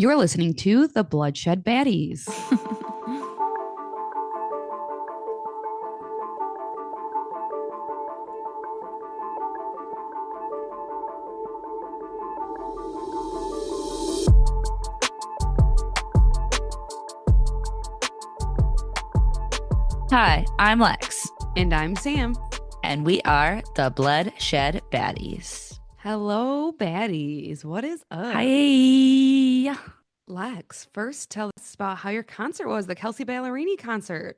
You're listening to the Bloodshed Baddies. Hi, I'm Lex, And I'm Sam. and we are the Bloodshed Baddies. Hello, baddies. What is up? Hi. Lex, first tell us about how your concert was, the Kelsey Ballerini concert.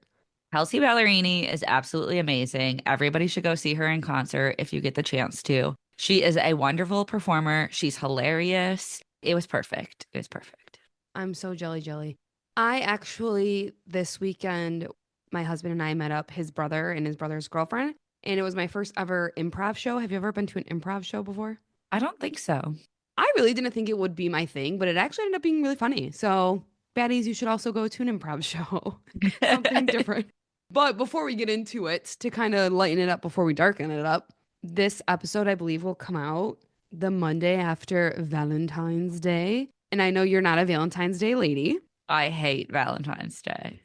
Kelsey Ballerini is absolutely amazing. Everybody should go see her in concert if you get the chance to. She is a wonderful performer. She's hilarious. It was perfect. It was perfect. I'm so jelly. I actually, this weekend, my husband and I met up his brother and his brother's girlfriend, and it was my first ever improv show. Have you ever been to an improv show before? I don't think so. I really didn't think it would be my thing, but it actually ended up being really funny. So, baddies, you should also go to an improv show. Something different. But before we get into it, to kind of lighten it up before we darken it up, this episode, I believe, will come out the Monday after Valentine's Day. And I know you're not a Valentine's Day lady. I hate Valentine's Day.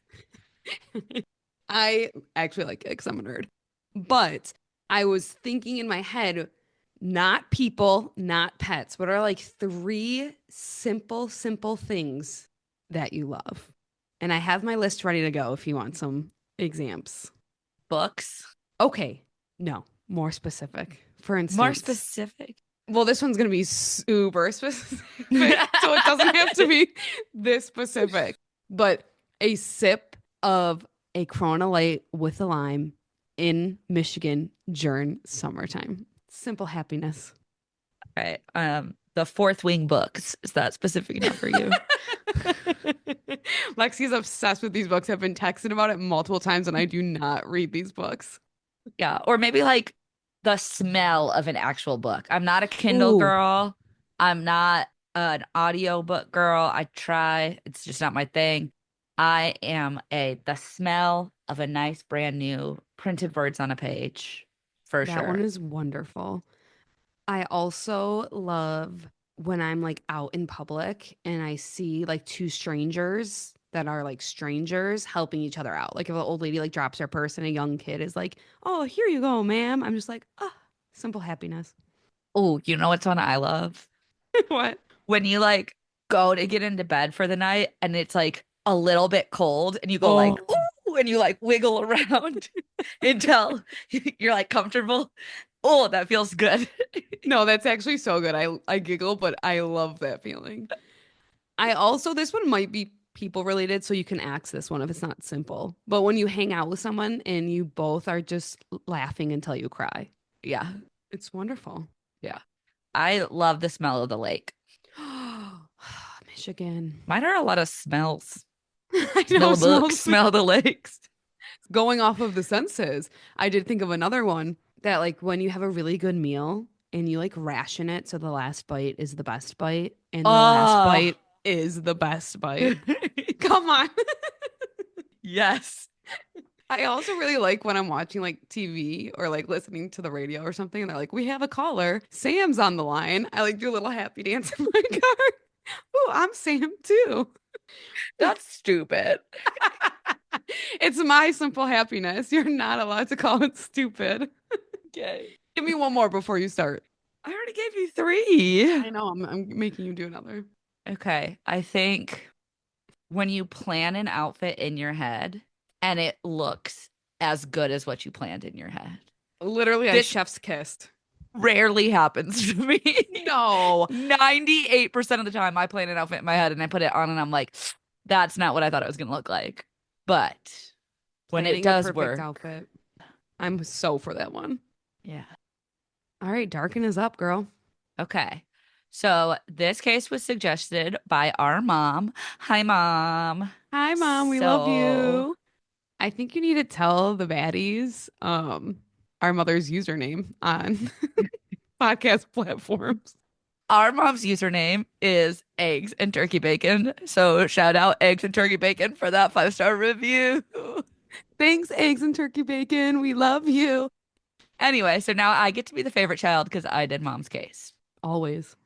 I actually like it because I'm a nerd. But I was thinking in my head, not people, not pets. What are like three simple things that you love? And I have my list ready to go if you want some exams. Books? Okay, no, more specific. For More instance, specific. well, this one's going to be super specific, so it doesn't have to be this specific, but a sip of a Corona Light with a lime in Michigan during summertime. Simple happiness. Right. The Fourth Wing books. Is that specific enough for you? Lexi's obsessed with these books. I've been texting about it multiple times, and I do not read these books. Yeah. Or maybe like the smell of an actual book. I'm not a Kindle Ooh, girl. I'm not an audiobook girl. I try. It's just not my thing. I am the smell of a nice brand new printed words on a page for that one sure. is wonderful. I also love when I'm like out in public and I see like two strangers that are like strangers helping each other out. Like if an old lady like drops her purse and a young kid is like, "Oh, here you go, ma'am." I'm just like, "Ah, simple happiness." Oh, you know what's one I love? What? When you like go to get into bed for the night and it's like a little bit cold and you go like, Oh, ooh, and you like wiggle around until you're like comfortable. Oh, that feels good. no, that's actually so good. I giggle, but I love that feeling. I also this one might be people related, so you can axe this one if it's not simple. But when you hang out with someone and you both are just laughing until you cry, Yeah. it's wonderful. Yeah. I love the smell of the lake. Michigan. Mine are a lot of smells. I Smell know, the books, smells smell the lakes. going off of the senses. I did think of another one that like when you have a really good meal and you like ration it so the last bite is the best bite and the last Oh, bite is the best bite. Come on. yes. I also really like when I'm watching like TV or like listening to the radio or something and they're like, "We have a caller. Sam's on the line." I like do a little happy dance in my car. Oh, I'm Sam too. That's stupid. It's my simple happiness. You're not allowed to call it stupid. Okay. Give me one more before you start. I already gave you three. I know I'm making you do another. Okay. I think when you plan an outfit in your head and it looks as good as what you planned in your head. Literally, I This chef's kissed. rarely happens to me. No. 98% of the time I plan an outfit in my head and I put it on and I'm like, that's not what I thought it was going to look like. But when it Planning a does perfect work, outfit. I'm so for that one. yeah. All right, darken is up, girl. Okay. So this case was suggested by our mom. Hi, mom. Hi, Mom. We love So you. I think you need to tell the baddies our mother's username on podcast platforms. our mom's username is eggs and turkey bacon. So shout out eggs and turkey bacon for that 5-star review. Thanks, eggs and turkey bacon. We love you. Anyway, so now I get to be the favorite child because I did mom's case. Always.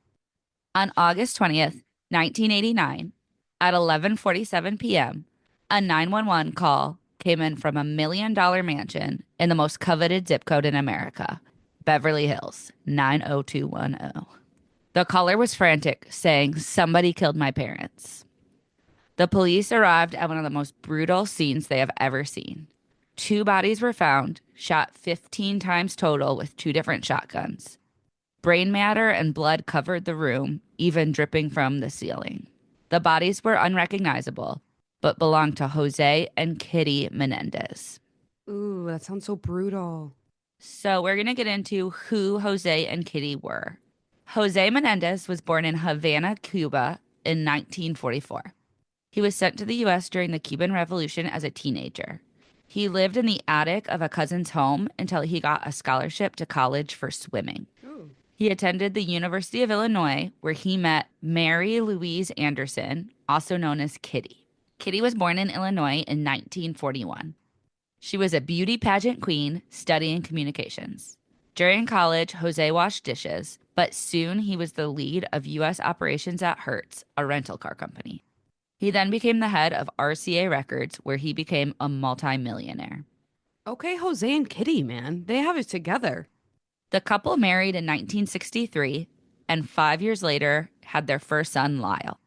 On August 20th, 1989, at 11:47 p.m., a 911 call came in from $1 million mansion in the most coveted zip code in America, Beverly Hills, 90210. The caller was frantic, saying, "Somebody killed my parents." The police arrived at one of the most brutal scenes they have ever seen. Two bodies were found, shot 15 times total with two different shotguns. Brain matter and blood covered the room, even dripping from the ceiling. The bodies were unrecognizable, but belonged to Jose and Kitty Menendez. Ooh, that sounds so brutal. So we're going to get into who Jose and Kitty were. Jose Menendez was born in Havana, Cuba in 1944. He was sent to the U.S. during the Cuban Revolution as a teenager. He lived in the attic of a cousin's home until he got a scholarship to college for swimming. Ooh. He attended the University of Illinois, where he met Mary Louise Anderson, also known as Kitty. Kitty was born in Illinois in 1941. She was a beauty pageant queen studying communications. During college, Jose washed dishes, but soon he was the lead of U.S. operations at Hertz, a rental car company. He then became the head of RCA Records, where he became a multimillionaire. Okay, Jose and Kitty, man. They have it together. The couple married in 1963 and 5 years later had their first son, Lyle.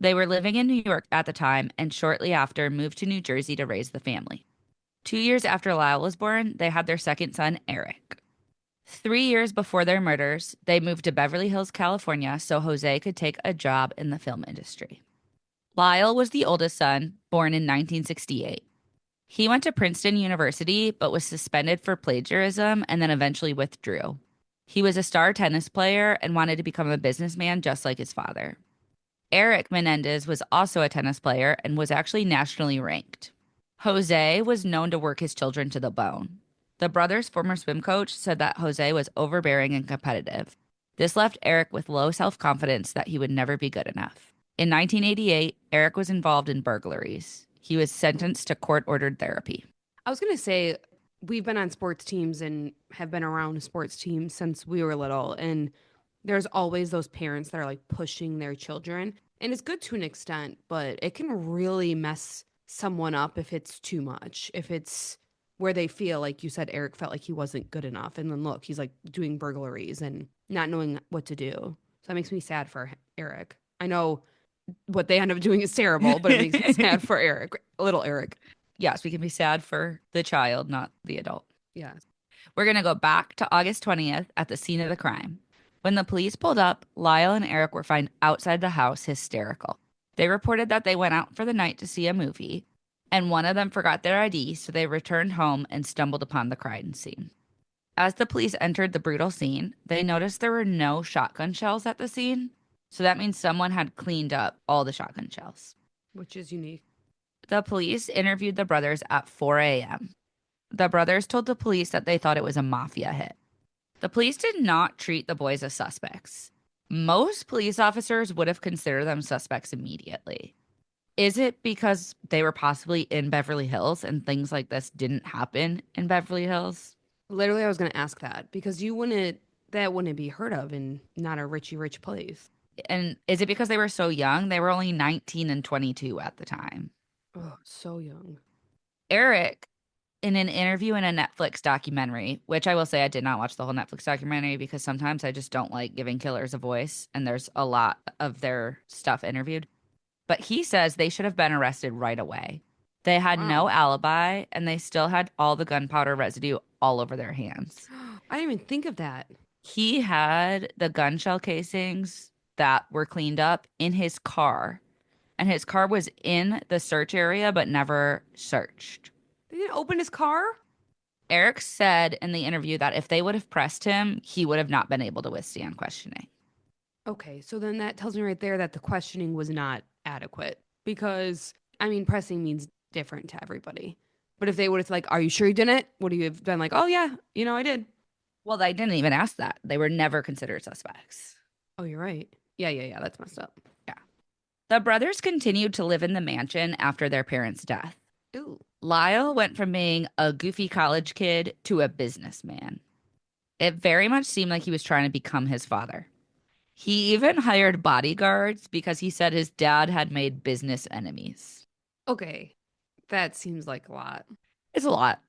They were living in New York at the time and shortly after moved to New Jersey to raise the family. 2 years after Lyle was born, they had their second son, Erik. 3 years before their murders, they moved to Beverly Hills, California, so Jose could take a job in the film industry. Lyle was the oldest son, born in 1968. He went to Princeton University, but was suspended for plagiarism and then eventually withdrew. He was a star tennis player and wanted to become a businessman just like his father. Erik Menendez was also a tennis player and was actually nationally ranked. Jose was known to work his children to the bone. The brothers' former swim coach said that Jose was overbearing and competitive. This left Erik with low self-confidence that he would never be good enough. In 1988, Erik was involved in burglaries. He was sentenced to court-ordered therapy. I was going to say, we've been on sports teams and have been around sports teams since we were little. And there's always those parents that are like pushing their children. And it's good to an extent, but it can really mess someone up if it's too much. If it's where they feel, like you said, Erik felt like he wasn't good enough. And then look, he's like doing burglaries and not knowing what to do. So that makes me sad for Erik. I know what they end up doing is terrible, but it makes me sad for Erik, little Erik. Yes, we can be sad for the child, not the adult. Yes. We're going to go back to August 20th at the scene of the crime. When the police pulled up, Lyle and Erik were found outside the house hysterical. They reported that they went out for the night to see a movie, and one of them forgot their ID, so they returned home and stumbled upon the crime scene. As the police entered the brutal scene, they noticed there were no shotgun shells at the scene, so that means someone had cleaned up all the shotgun shells. Which is unique. The police interviewed the brothers at 4 a.m. The brothers told the police that they thought it was a mafia hit. The police did not treat the boys as suspects. Most police officers would have considered them suspects immediately. Is it because they were possibly in Beverly Hills and things like this didn't happen in Beverly Hills? Literally, I was going to ask that because that wouldn't be heard of in not a rich place. And is it because they were so young? They were only 19 and 22 at the time. Oh, so young. Erik, in an interview in a Netflix documentary, which I will say I did not watch the whole Netflix documentary because sometimes I just don't like giving killers a voice, and there's a lot of their stuff interviewed. But he says they should have been arrested right away. They had no alibi, and they still had all the gunpowder residue all over their hands. I didn't even think of that. He had the gun shell casings that were cleaned up in his car, and his car was in the search area but never searched. They didn't open his car? Erik said in the interview that if they would have pressed him, he would have not been able to withstand questioning. Okay, so then that tells me right there that the questioning was not adequate because, I mean, pressing means different to everybody. But if they would have like, are you sure you didn't? Would you have been like, oh yeah, I did. Well, they didn't even ask that. They were never considered suspects. Oh, you're right. Yeah. That's messed up. Yeah. The brothers continued to live in the mansion after their parents' death. Ooh. Lyle went from being a goofy college kid to a businessman. It very much seemed like he was trying to become his father. He even hired bodyguards because he said his dad had made business enemies. Okay. That seems like a lot. It's a lot.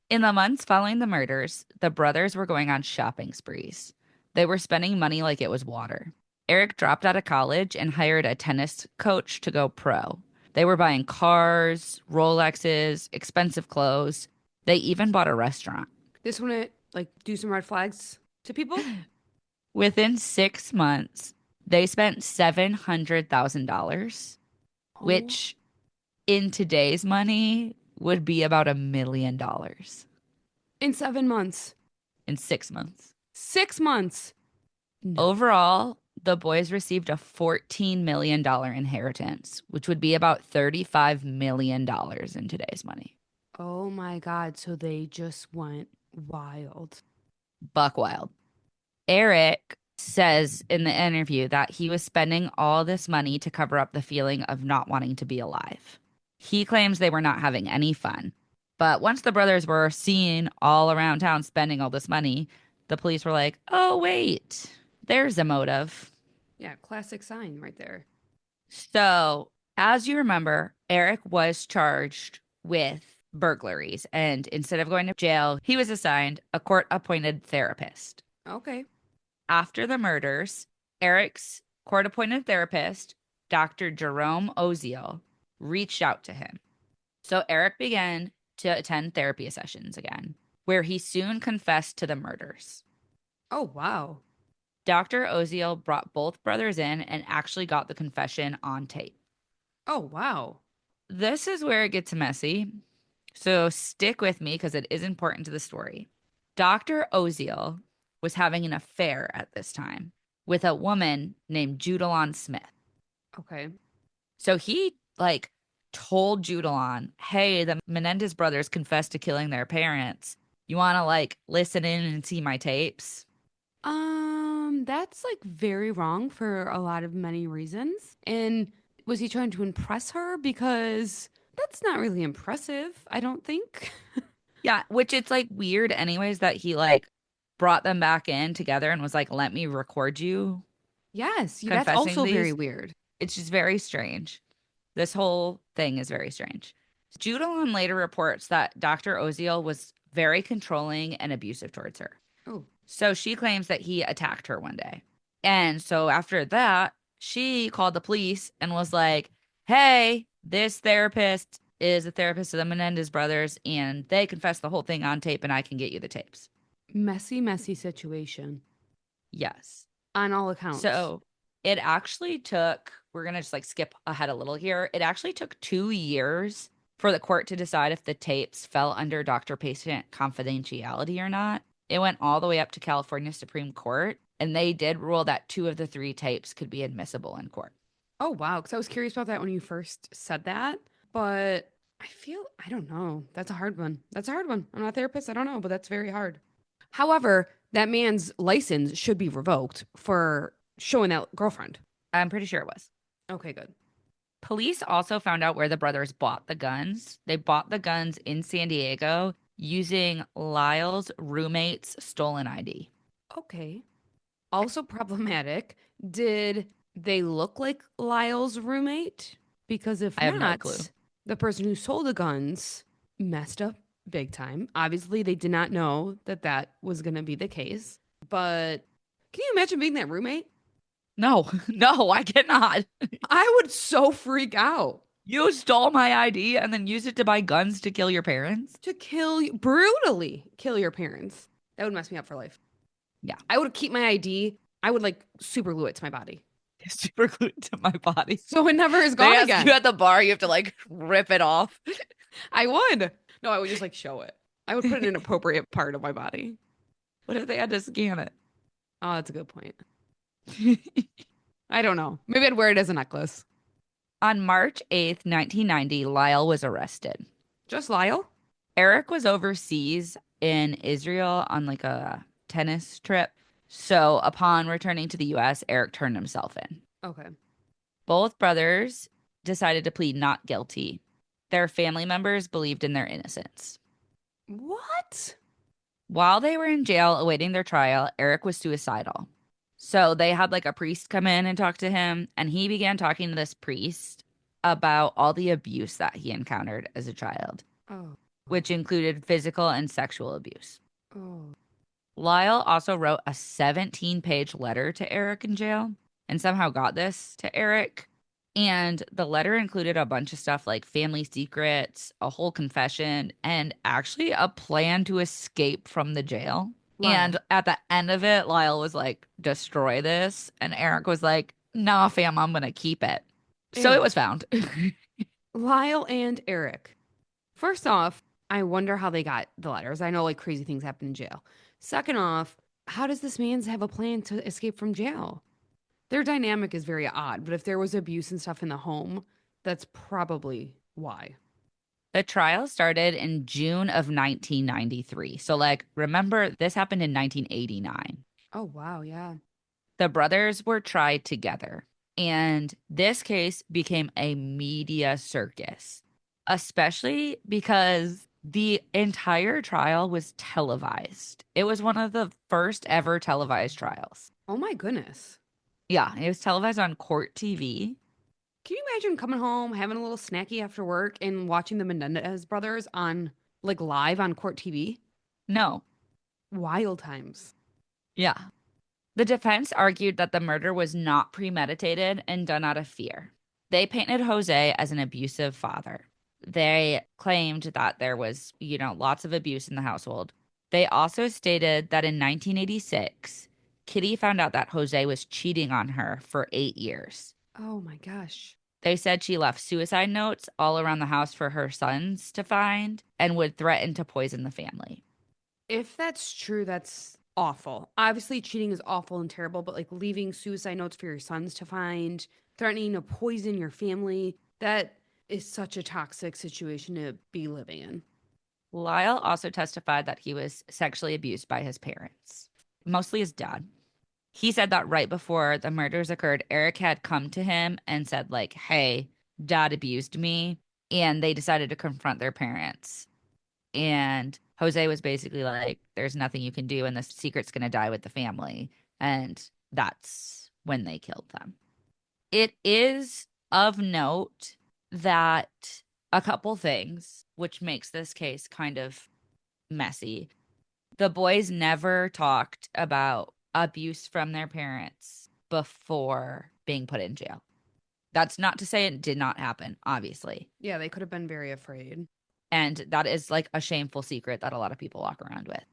In the months following the murders, the brothers were going on shopping sprees. They were spending money like it was water. Erik dropped out of college and hired a tennis coach to go pro. They were buying cars, Rolexes, expensive clothes. They even bought a restaurant. This one, like, do some red flags to people? Within 6 months, they spent $700,000, Oh, which in today's money would be about $1 million in 7 months. in 6 months. 6 months. No. Overall, the boys received a $14 million inheritance, which would be about $35 million in today's money. Oh my God. So they just went wild. Buck wild. Erik says in the interview that he was spending all this money to cover up the feeling of not wanting to be alive. He claims they were not having any fun. But once the brothers were seen all around town spending all this money, the police were like, oh, wait, there's a motive. Yeah, classic sign right there. So, as you remember, Erik was charged with burglaries. And instead of going to jail, he was assigned a court appointed therapist. Okay. After the murders, Eric's court appointed therapist, Dr. Jerome Oziel, reached out to him. So Erik began to attend therapy sessions again, where he soon confessed to the murders. Oh, wow. Dr. Oziel brought both brothers in and actually got the confession on tape. Oh, wow. This is where it gets messy. So stick with me because it is important to the story. Dr. Oziel was having an affair at this time with a woman named Judalon Smith. Okay. So he told Judalon, hey, the Menendez brothers confessed to killing their parents. You want to listen in and see my tapes? That's like very wrong for a lot of many reasons. And was he trying to impress her? Because that's not really impressive, I don't think. Yeah, which it's weird anyways that he brought them back in together and was like, let me record you Yes, that's confessing also very these. weird. It's just very strange. This whole thing is very strange. Judalon later reports that Dr. Oziel was very controlling and abusive towards her. Oh, So she claims that he attacked her one day. And so after that, she called the police and was like, hey, this therapist is a therapist of the Menendez brothers, and they confessed the whole thing on tape, and I can get you the tapes. messy, messy situation Yes. on all accounts. So it actually took, we're going to just skip ahead a little here. It actually took 2 years for the court to decide if the tapes fell under doctor patient confidentiality or not. It went all the way up to California Supreme Court, and they did rule that 2 of the 3 tapes could be admissible in court. Oh, wow. Because I was curious about that when you first said that. But I don't know. That's a hard one. That's a hard one. I'm not a therapist. I don't know, but that's very hard. However, that man's license should be revoked for showing that girlfriend. I'm pretty sure it was. Okay, good. Police also found out where the brothers bought the guns. They bought the guns in San Diego using Lyle's roommate's stolen ID. Okay. Also problematic. Did they look like Lyle's roommate? Because if I have no clue. not, the person who sold the guns messed up big time. Obviously, they did not know that that was going to be the case. But can you imagine being that roommate? No, no, I cannot. I would so freak out. You stole my ID and then used it to buy guns to kill your parents? To kill you, brutally kill your parents. That would mess me up for life. Yeah. I would keep my ID. I would super glue it to my body. Super glued to my body. So it never is They gone ask again. you at the bar, you have to rip it off. I would. No, I would just show it. I would put it in an appropriate part of my body. What if they had to scan it? Oh, that's a good point. I don't know. Maybe I'd wear it as a necklace. On March 8th, 1990, Lyle was arrested. Just Lyle? Erik was overseas in Israel on a tennis trip. So upon returning to the US, Erik turned himself in. Okay. Both brothers decided to plead not guilty. Their family members believed in their innocence. What? While they were in jail awaiting their trial, Erik was suicidal. So they had like a priest come in and talk to him, and he began talking to this priest about all the abuse that he encountered as a child, Oh. which included physical and sexual abuse. Oh. Lyle also wrote a 17-page letter to Erik in jail and somehow got this to Erik. And the letter included a bunch of stuff like family secrets, a whole confession, and actually a plan to escape from the jail. And Lyle. at the end of it, Lyle was like, destroy this. And Erik was like, nah, fam, I'm going to keep it. So it Ew. was found. Lyle and Erik. First off, I wonder how they got the letters. I know like crazy things happen in jail. Second off, how does this man have a plan to escape from jail? Their dynamic is very odd, but if there was abuse and stuff in the home, that's probably why. The trial started in June of 1993. So, like, remember, this happened in 1989. Oh, wow. Yeah. The brothers were tried together, and this case became a media circus, especially because the entire trial was televised. It was one of the first ever televised trials. Oh, my goodness. Yeah, it was televised on court TV. Can you imagine coming home, having a little snacky after work, and watching the Menendez brothers on like live on court TV? No, Wild times. yeah. The defense argued that the murder was not premeditated and done out of fear. They painted Jose as an abusive father. They claimed that there was, lots of abuse in the household. They also stated that in 1986, Kitty found out that Jose was cheating on her for 8 years. Oh my gosh. They said she left suicide notes all around the house for her sons to find and would threaten to poison the family. If that's true, that's awful. Obviously, cheating is awful and terrible, but like leaving suicide notes for your sons to find, threatening to poison your family, that is such a toxic situation to be living in. Lyle also testified that he was sexually abused by his parents, mostly his dad. He said that right before the murders occurred, Erik had come to him and said, like, hey, dad abused me. And they decided to confront their parents. And Jose was basically like, there's nothing you can do, and the secret's going to die with the family. And that's when they killed them. It is of note that a couple things, which makes this case kind of messy. The boys never talked about abuse from their parents before being put in jail. That's not to say it did not happen, obviously. Yeah, they could have been very afraid. And that is like a shameful secret that a lot of people walk around with.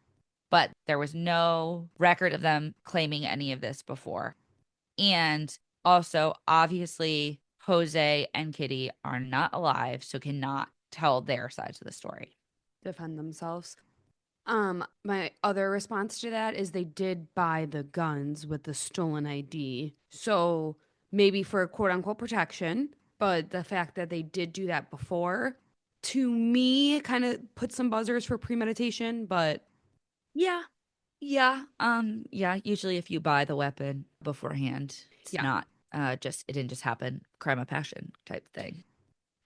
But there was no record of them claiming any of this before. And also, obviously, Jose and Kitty are not alive, so cannot tell their sides of the story. Defend themselves. My other response to that is they did buy the guns with the stolen ID. So maybe for quote unquote protection, but the fact that they did do that before, to me, kind of put some buzzers for premeditation, but Yeah. Yeah. Yeah, usually if you buy the weapon beforehand, it's yeah. not just it didn't just happen, crime of passion type thing.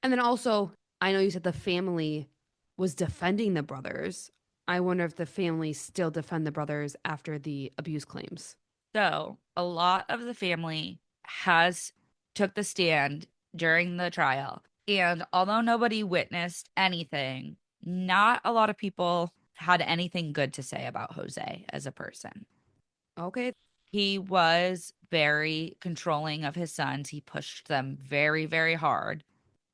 And then also, I know you said the family was defending the brothers. I wonder if the family still defend the brothers after the abuse claims. So, a lot of the family has took the stand during the trial. And although nobody witnessed anything, not a lot of people had anything good to say about Jose as a person. Okay. He was very controlling of his sons. He pushed them very, very hard.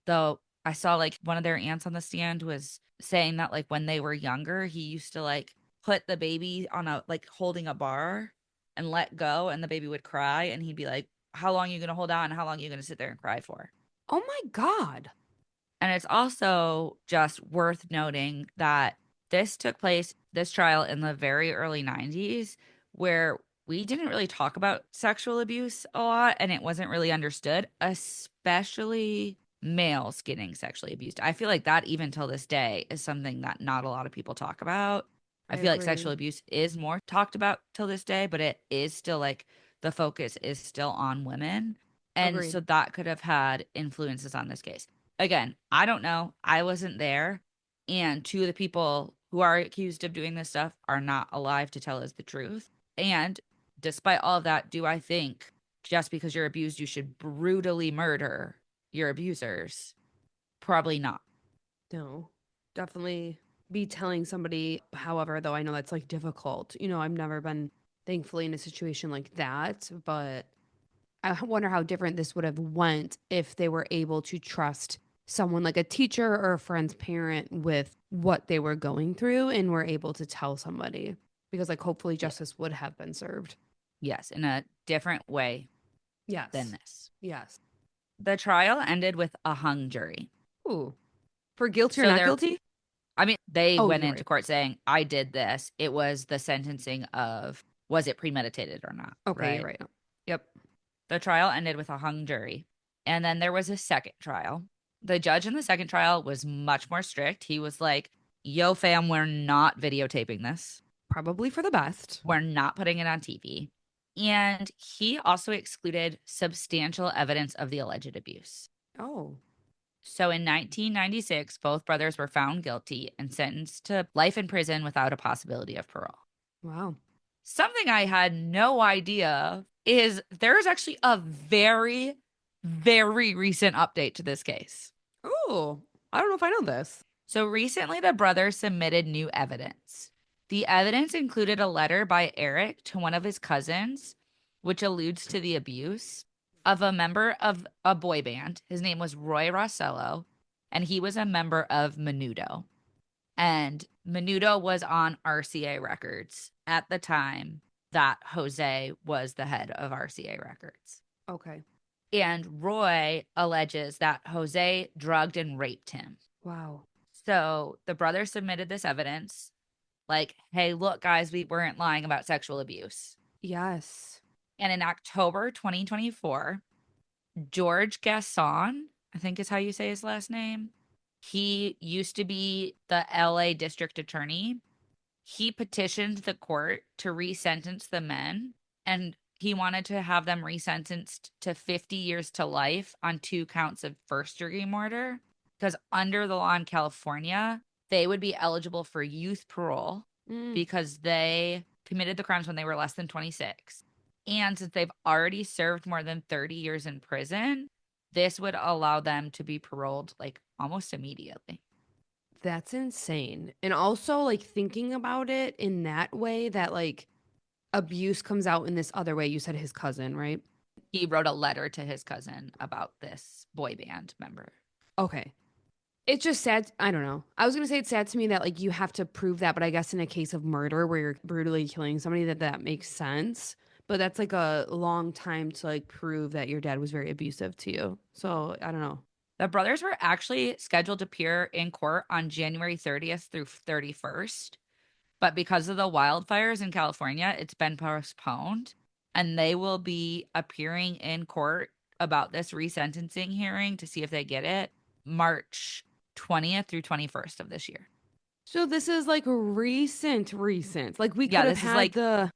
Though I saw like one of their aunts on the stand was saying that like when they were younger, he used to like put the baby on a like holding a bar and let go, and the baby would cry, and he'd be like, how long are you gonna hold on? How long are you gonna sit there and cry for? Oh my God. And it's also just worth noting that this trial in the very early 90s, where we didn't really talk about sexual abuse a lot and it wasn't really understood, especially males getting sexually abused. I feel like that, even till this day, is something that not a lot of people talk about. I I feel like sexual agree. abuse is more talked about till this day, but it is still like the focus is still on women. And Agreed. so that could have had influences on this case. Again, I don't know. I wasn't there. And two of the people who are accused of doing this stuff are not alive to tell us the truth. And despite all of that, do I think just because you're abused, you should brutally murder your abusers? Probably not. No, definitely be telling somebody. However, though, I know that's like difficult. I've never been thankfully in a situation like that, but I wonder how different this would have went if they were able to trust someone like a teacher or a friend's parent with what they were going through and were able to tell somebody because like hopefully Yeah. justice would have been served. Yes, in a different way than Yes. this. Yes. The trial ended with a hung jury. Ooh. For guilty or So not there, guilty? I mean, they Oh, went you're into right. court saying, I did this. It was the sentencing of, was it premeditated or not? Okay, you're Right. right. Yep. The trial ended with a hung jury. And then there was a second trial. The judge in the second trial was much more strict. He was like, yo, fam, we're not videotaping this. Probably for the best. We're not putting it on TV. And he also excluded substantial evidence of the alleged abuse. Oh, So in 1996, both brothers were found guilty and sentenced to life in prison without a possibility of parole. wow. Something I had no idea is there's actually a very, very recent update to this case. Oh, I don't know if I know this. So recently, the brothers submitted new evidence. The evidence included a letter by Erik to one of his cousins, which alludes to the abuse of a member of a boy band. His name was Roy Rossello, and he was a member of Menudo. And Menudo was on RCA Records at the time that Jose was the head of RCA Records. Okay. And Roy alleges that Jose drugged and raped him. Wow. So the brothers submitted this evidence like, hey, look, guys, we weren't lying about sexual abuse. Yes. And in October 2024, George Gasson, I think is how you say his last name, he used to be the LA district attorney. He petitioned the court to resentence the men, and he wanted to have them resentenced to 50 years to life on 2 counts of first-degree murder because under the law in California, they would be eligible for youth parole Mm, because they committed the crimes when they were less than 26. And since they've already served more than 30 years in prison, this would allow them to be paroled like almost immediately. that's insane. And also, like, thinking about it in that way, that like abuse comes out in this other way. You said his cousin, right? He wrote a letter to his cousin about this boy band member. Okay. It's just sad. I don't know. I was gonna say it's sad to me that like you have to prove that, but I guess in a case of murder where you're brutally killing somebody, that makes sense. But that's like a long time to like prove that your dad was very abusive to you. So I don't know. The brothers were actually scheduled to appear in court on January 30th through 31st, but because of the wildfires in California, it's been postponed, and they will be appearing in court about this resentencing hearing to see if they get it March 20th through 21st of this year. So this is like recent. Like we Yeah, could have this is had like the.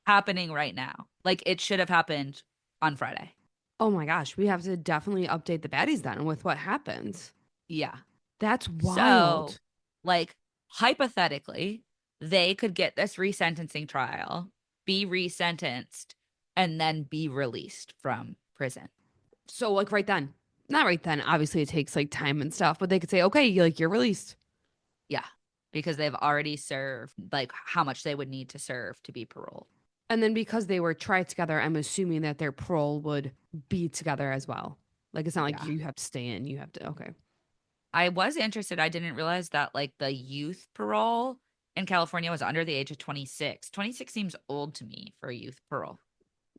happening right now. Like it should have happened on Friday. Oh my gosh, we have to definitely update the baddies then with what happens. Yeah. That's So, wild. like, hypothetically, they could get this resentencing trial, be resentenced, and then be released from prison. So like right then, not right then. Obviously, it takes like time and stuff, but they could say, okay, like you're released. Yeah. Because they've already served, like, how much they would need to serve to be paroled. And then because they were tried together, I'm assuming that their parole would be together as well. Like it's not like Yeah. you have to stay in, you have to. Okay. I was interested. I didn't realize that, like, the youth parole in California was under the age of 26. 26 seems old to me for a youth parole.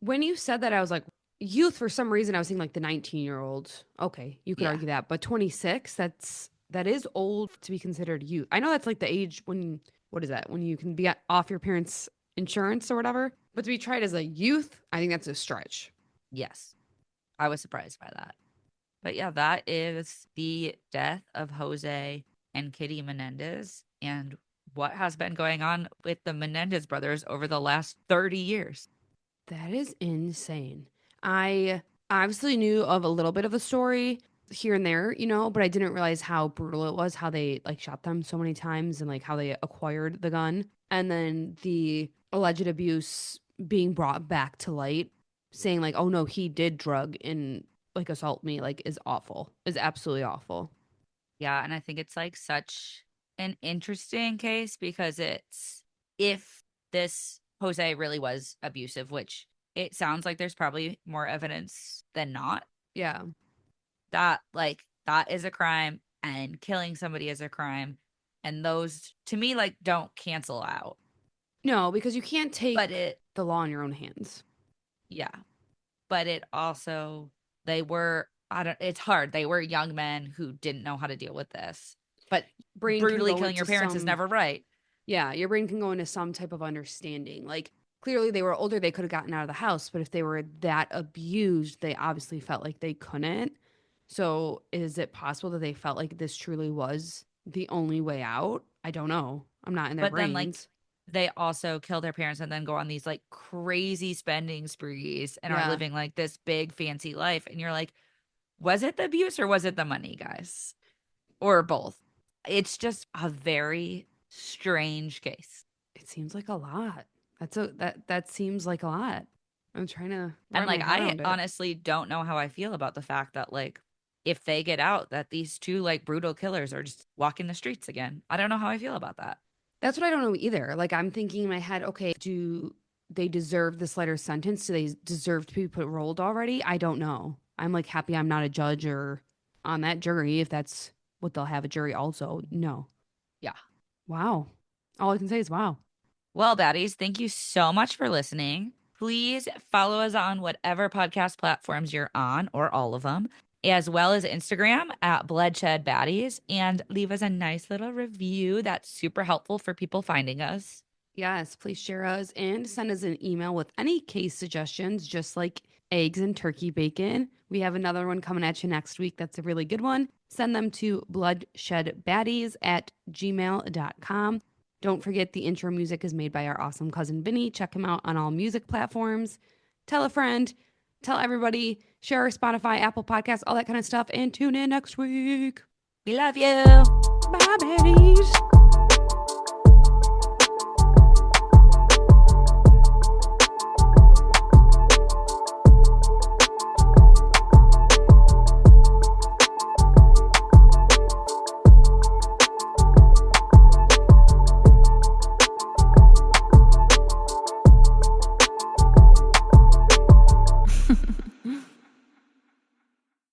When you said that, I was like, youth for some reason. I was thinking like the 19-year-old. Okay, you could Yeah. argue that, but 26, that is old to be considered youth. I know that's like the age when what is that when you can be off your parents' insurance or whatever. But to be tried as a youth, I think that's a stretch. Yes. I was surprised by that. But yeah, that is the death of Jose and Kitty Menendez and what has been going on with the Menendez brothers over the last 30 years. That is insane. I obviously knew of a little bit of the story here and there, but I didn't realize how brutal it was, how they like shot them so many times and like how they acquired the gun. And then the alleged abuse being brought back to light, saying like, oh no, he did drug and like assault me, like is awful, is absolutely awful. Yeah, and I think it's like such an interesting case because it's if this Jose really was abusive, which it sounds like there's probably more evidence than not, Yeah. that like that is a crime and killing somebody is a crime. And those to me like don't cancel out. No, because you can't But take it the law in your own hands. yeah. But it also they were I don't it's hard. They were young men who didn't know how to deal with this. But Brain can brutally go killing into your parents is some, never right. yeah, your brain can go into some type of understanding. Like clearly they were older, they could have gotten out of the house, but if they were that abused, they obviously felt like they couldn't. So is it possible that they felt like this truly was the only way out? I don't know. I'm not in their But then like brains. they also kill their parents and then go on these like crazy spending sprees and are Yeah. living like this big fancy life. And you're like, was it the abuse or was it the money, guys? Or both? It's just a very strange case. It seems like a lot. That seems like a lot. I'm trying to And wrap my like head I around it. honestly don't know how I feel about the fact that like if they get out that these two like brutal killers are just walking the streets again. I don't know how I feel about that. That's what I don't know either. Like I'm thinking in my head, okay, do they deserve this lighter sentence? Do they deserve to be put rolled already? I don't know. I'm like happy I'm not a judge or on that jury if that's what they'll have a jury also. No. Yeah. Wow. All I can say is wow. Well, baddies, thank you so much for listening. Please follow us on whatever podcast platforms you're on, or all of them, as well as Instagram at Bloodshed Baddies, and leave us a nice little review. That's super helpful for people finding us. Yes, please share us and send us an email with any case suggestions, just like eggs and turkey bacon. We have another one coming at you next week. That's a really good one. Send them to bloodshedbaddies@gmail.com. Don't forget the intro music is made by our awesome cousin Vinny. Check him out on all music platforms. Tell a friend, tell everybody, share our Spotify, Apple Podcasts, all that kind of stuff, and tune in next week. We love you. Bye, baddies.